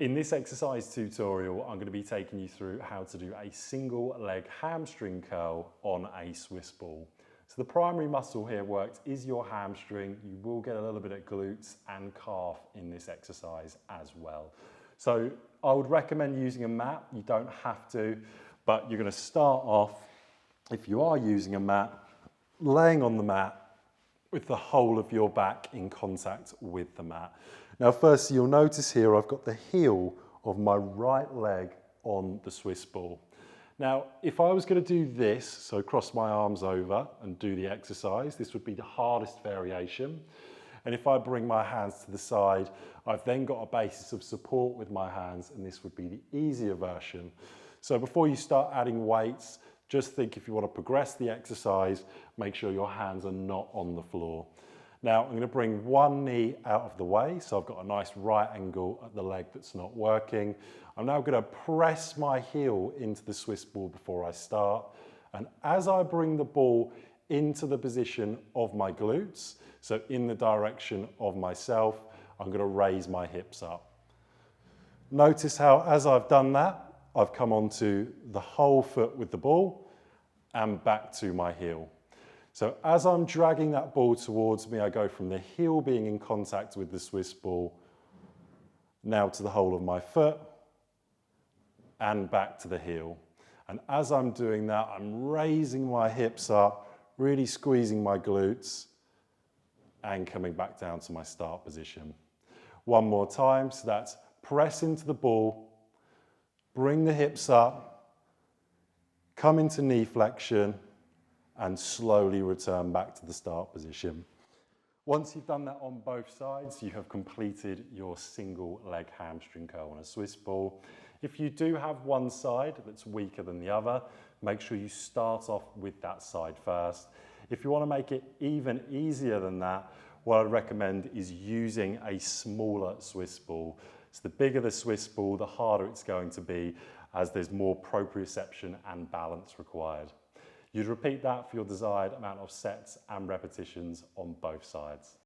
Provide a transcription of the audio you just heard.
In this exercise tutorial, I'm going to be taking you through how to do a single leg hamstring curl on a Swiss ball. So the primary muscle here worked is your hamstring. You will get a little bit of glutes and calf in this exercise as well. So I would recommend using a mat. You don't have to, but you're going to start off, if you are using a mat, laying on the mat with the whole of your back in contact with the mat. Now firstly, you'll notice here I've got the heel of my right leg on the Swiss ball. Now, if I was going to do this, so cross my arms over and do the exercise, this would be the hardest variation. And if I bring my hands to the side, I've then got a basis of support with my hands, and this would be the easier version. So before you start adding weights, just think if you want to progress the exercise, make sure your hands are not on the floor. Now I'm going to bring one knee out of the way, so I've got a nice right angle at the leg that's not working. I'm now going to press my heel into the Swiss ball before I start. And as I bring the ball into the position of my glutes, so in the direction of myself, I'm going to raise my hips up. Notice how as I've done that, I've come onto the whole foot with the ball and back to my heel. So as I'm dragging that ball towards me, I go from the heel being in contact with the Swiss ball, now to the whole of my foot, and back to the heel. And as I'm doing that, I'm raising my hips up, really squeezing my glutes, and coming back down to my start position. One more time, so that's press into the ball, bring the hips up, come into knee flexion, and slowly return back to the start position. Once you've done that on both sides, you have completed your single leg hamstring curl on a Swiss ball. If you do have one side that's weaker than the other, make sure you start off with that side first. If you want to make it even easier than that, what I'd recommend is using a smaller Swiss ball. So the bigger the Swiss ball, the harder it's going to be, as there's more proprioception and balance required. You'd repeat that for your desired amount of sets and repetitions on both sides.